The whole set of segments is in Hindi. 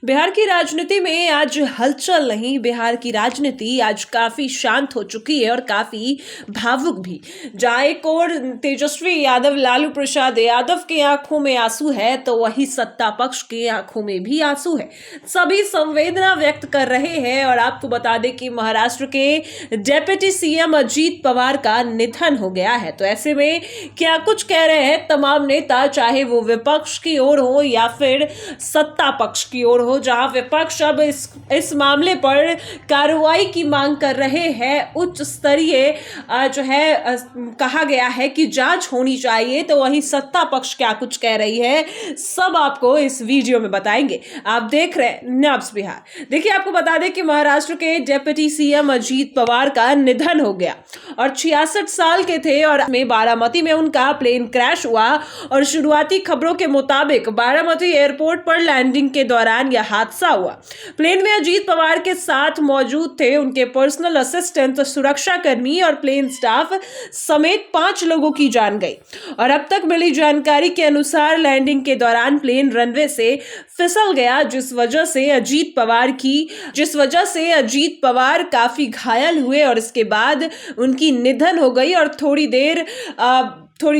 बिहार की राजनीति में आज हलचल नहीं, बिहार की राजनीति आज काफी शांत हो चुकी है और काफी भावुक भी। जहां एक और तेजस्वी यादव, लालू प्रसाद यादव की आंखों में आंसू है, तो वही सत्ता पक्ष की आंखों में भी आंसू है। सभी संवेदना व्यक्त कर रहे हैं और आपको बता दें कि महाराष्ट्र के डेप्यूटी सीएम अजीत पवार का निधन हो गया है। तो ऐसे में क्या कुछ कह रहे हैं तमाम नेता, चाहे वो विपक्ष की ओर हो या फिर सत्ता पक्ष की ओर हो, जहां विपक्ष अब इस मामले पर कार्रवाई की मांग कर रहे हैं। उच्च स्तरीय जो है कहा गया है कि जांच होनी चाहिए, तो वहीं सत्ता पक्ष क्या कुछ कह रही है, सब आपको इस वीडियो में बताएंगे। आप देख रहे हैं नब्ज बिहार। देखिए, आपको बता दें कि महाराष्ट्र के डेप्यूटी सीएम अजीत पवार का निधन हो गया और 66 साल के थे और बारामती में उनका प्लेन क्रैश हुआ और शुरुआती खबरों के मुताबिक बारामती एयरपोर्ट पर लैंडिंग के दौरान यह हादसा हुआ। प्लेन में अजीत पवार के साथ मौजूद थे उनके पर्सनल असिस्टेंट, सुरक्षा कर्मी और प्लेन स्टाफ समेत 5 लोगों की जान गई। और अब तक मिली जानकारी के अनुसार लैंडिंग के दौरान प्लेन रनवे से फिसल गया, जिस वजह से अजीत पवार काफी घायल हुए और इसके बाद उनकी निधन हो गई। और थोड़ी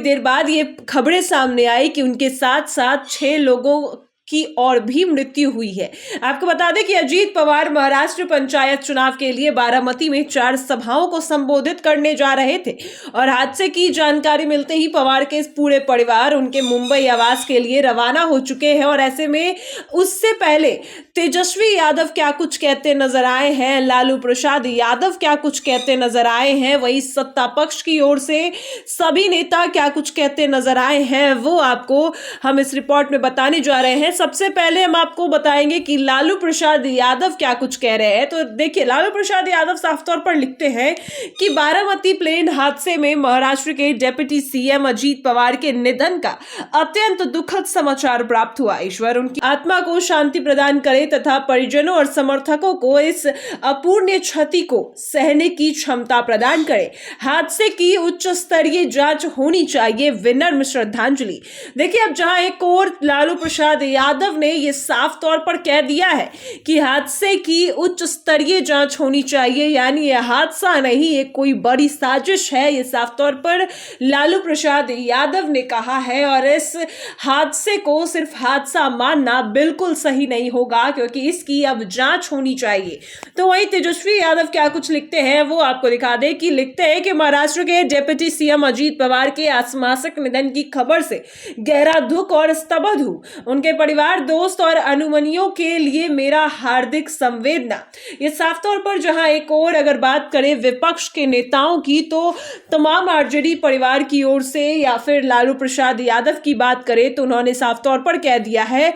देर बाद ये खबरें सामने आई कि उनके साथ साथ 6 लोगों की और भी मृत्यु हुई है। आपको बता दें कि अजीत पवार महाराष्ट्र पंचायत चुनाव के लिए बारामती में 4 सभाओं को संबोधित करने जा रहे थे और हादसे की जानकारी मिलते ही पवार के पूरे परिवार उनके मुंबई आवास के लिए रवाना हो चुके हैं। और ऐसे में उससे पहले तेजस्वी यादव क्या कुछ कहते नजर आए हैं, लालू प्रसाद यादव क्या कुछ कहते नजर आए हैं, वही सत्ता पक्ष की ओर से सभी नेता क्या कुछ कहते नजर आए हैं, वो आपको हम इस रिपोर्ट में बताने जा रहे हैं। सबसे पहले हम आपको बताएंगे कि लालू प्रसाद यादव क्या कुछ कह रहे हैं। तो देखिए, लालू प्रसाद यादव साफ तौर पर लिखते हैं कि बारामती प्लेन हादसे में महाराष्ट्र के डेप्यूटी सीएम अजीत पवार के निधन का अत्यंत दुखद समाचार प्राप्त हुआ। ईश्वर उनकी आत्मा को शांति प्रदान करे तथा परिजनों और समर्थकों को इस अपूर्णीय क्षति को सहने की क्षमता प्रदान करे। हादसे की उच्च स्तरीय जांच होनी चाहिए, विनम्र श्रद्धांजलि। देखिए, अब जहां एक और लालू प्रसाद यादव ने यह साफ तौर पर कह दिया है कि हादसे की उच्च स्तरीय जांच होनी चाहिए, यानी यह हादसा नहीं, ये कोई बड़ी साजिश है, ये साफ तौर पर लालू प्रसाद यादव ने कहा है। और इस हादसे को सिर्फ हादसा मानना बिल्कुल सही नहीं होगा, क्योंकि इसकी अब जांच होनी चाहिए। तो वहीं तेजस्वी यादव क्या कुछ लिखते हैं वो आपको दिखा दे कि लिखते हैं कि महाराष्ट्र के डेप्यूटी सीएम अजीत पवार के आकस्मिक निधन की खबर से गहरा दुख और स्तब्ध हूं। उनके परिवार, दोस्त और अनुमनियों के लिए मेरा हार्दिक संवेदना। ये साफ तौर पर जहां एक और अगर बात करें विपक्ष के नेताओं की, तो तमाम आरजेडी परिवार की ओर से या फिर लालू प्रसाद यादव की बात करें तो उन्होंने साफ तौर पर कह दिया है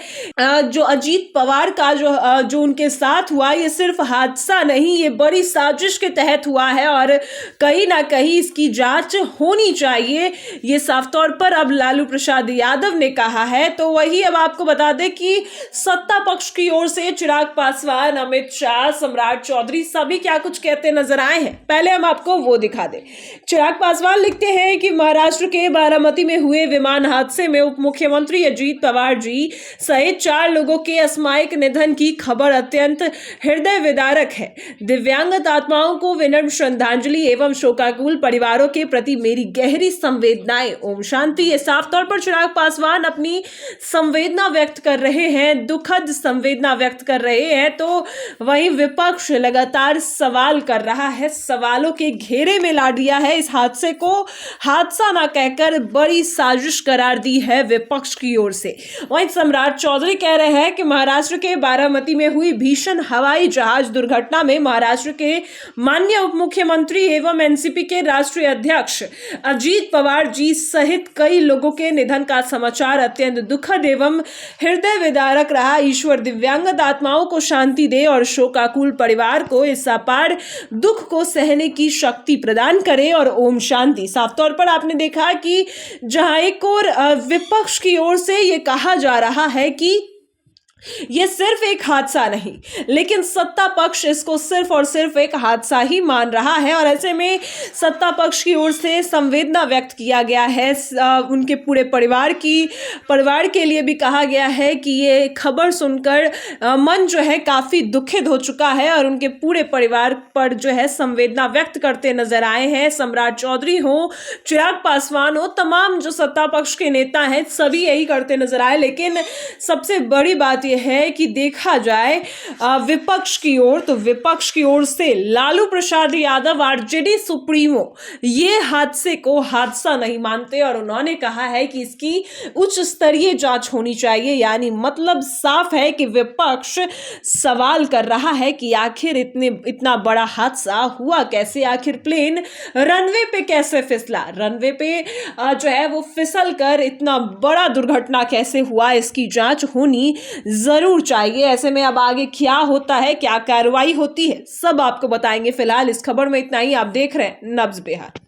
जो अजीत पवार का जो उनके साथ हुआ, ये सिर्फ हादसा नहीं, ये बड़ी साजिश के तहत हुआ है और कहीं ना कहीं इसकी जांच होनी चाहिए, ये साफ तौर पर अब लालू प्रसाद यादव ने कहा है। तो वही अब आपको बता दें कि सत्ता पक्ष की ओर से चिराग पासवान, अमित शाह, सम्राट चौधरी सभी क्या कुछ कहते नजर आए हैं। पहले हम आपको वो दिखा दें। चिराग पासवान लिखते हैं कि महाराष्ट्र के बारामती में हुए विमान हादसे में उप मुख्यमंत्री अजीत पवार जी सहित 4 लोगों के असामयिक निधन की खबर अत्यंत हृदय विदारक है। दिव्यांगत आत्माओं को विनम्र श्रद्धांजलि एवं शोकाकुल परिवारों के प्रति मेरी गहरी संवेदनाएं, ओम शांति। ये साफ तौर पर चिराग पासवान अपनी संवेदना व्यक्त कर रहे हैं, दुखद संवेदना व्यक्त कर रहे हैं। तो वहीं विपक्ष लगातार सवाल कर रहा है, सवालों के घेरे में ला दिया है। इस हादसे को हादसा ना कहकर बड़ी साजिश करार दी है विपक्ष की ओर से। वहीं सम्राट चौधरी कह रहे हैं कि महाराष्ट्र के बारामती में हुई भीषण हवाई जहाज दुर्घटना में महाराष्ट्र के माननीय उप मुख्यमंत्री एवं एनसीपी के राष्ट्रीय अध्यक्ष अजीत पवार जी सहित कई लोगों के निधन का समाचार अत्यंत दुखद एवं हृदय विदारक रहा। ईश्वर दिव्यांगत आत्माओं को शांति दे और शोकाकुल परिवार को इस अपार दुख को सहने की शक्ति प्रदान करे और ओम शांति। साफ तौर पर आपने देखा कि जहां एक और विपक्ष की ओर से यह कहा जा रहा है कि ये सिर्फ एक हादसा नहीं, लेकिन सत्ता पक्ष इसको सिर्फ और सिर्फ एक हादसा ही मान रहा है और ऐसे में सत्ता पक्ष की ओर से संवेदना व्यक्त किया गया है। उनके पूरे परिवार के लिए भी कहा गया है कि ये खबर सुनकर मन जो है काफ़ी दुखित हो चुका है और उनके पूरे परिवार पर जो है संवेदना व्यक्त करते नजर आए हैं। सम्राट चौधरी हो, चिराग पासवान हो, तमाम जो सत्ता पक्ष के नेता हैं सभी यही करते नजर आए। लेकिन सबसे बड़ी बात है कि देखा जाए विपक्ष की ओर, तो विपक्ष की ओर से लालू प्रसाद यादव आरजेडी सुप्रीमो ये हादसे को हादसा नहीं मानते और उन्होंने कहा है कि इसकी उच्च स्तरीय जांच होनी चाहिए। यानी मतलब साफ है कि विपक्ष सवाल कर रहा है कि आखिर इतना बड़ा हादसा हुआ कैसे, आखिर प्लेन रनवे पे कैसे फिसला, रनवे पे जो है वो फिसल कर इतना बड़ा दुर्घटना कैसे हुआ, इसकी जांच होनी जरूर चाहिए। ऐसे में अब आगे क्या होता है, क्या कार्रवाई होती है, सब आपको बताएंगे। फिलहाल इस खबर में इतना ही। आप देख रहे हैं नब्ज बिहार।